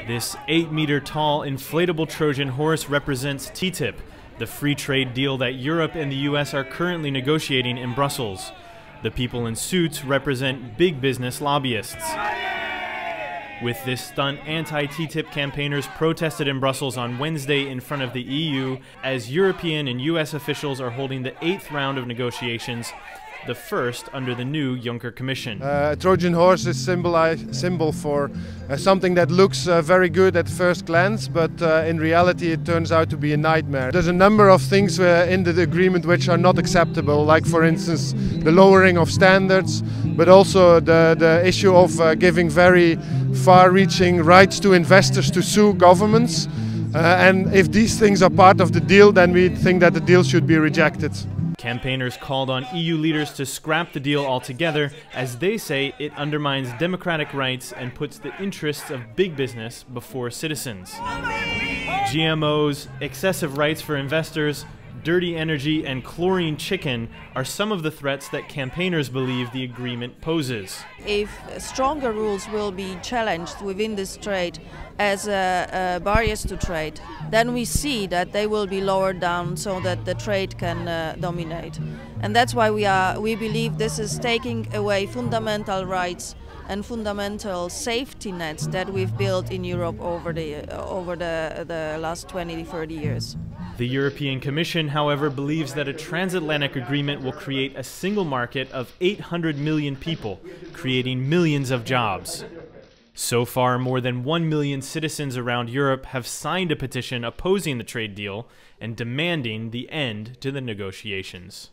This 8-meter-tall inflatable Trojan horse represents TTIP, the free trade deal that Europe and the US are currently negotiating in Brussels. The people in suits represent big business lobbyists. With this stunt, anti-TTIP campaigners protested in Brussels on Wednesday in front of the EU as European and US officials are holding the 8th round of negotiations, the first under the new Juncker Commission. A Trojan horse is symbol for something that looks very good at first glance, but in reality it turns out to be a nightmare. There's a number of things in the agreement which are not acceptable, like for instance the lowering of standards, but also the issue of giving very far-reaching rights to investors to sue governments. And if these things are part of the deal, then we think that the deal should be rejected. Campaigners called on EU leaders to scrap the deal altogether, as they say it undermines democratic rights and puts the interests of big business before citizens. GMOs, excessive rights for investors, dirty energy, and chlorine chicken are some of the threats that campaigners believe the agreement poses. If stronger rules will be challenged within this trade as barriers to trade, then we see that they will be lowered down so that the trade can dominate. And that's why we believe this is taking away fundamental rights and fundamental safety nets that we've built in Europe over the last 20-30 years. The European Commission, however, believes that a transatlantic agreement will create a single market of 800 million people, creating millions of jobs. So far, more than 1 million citizens around Europe have signed a petition opposing the trade deal and demanding the end to the negotiations.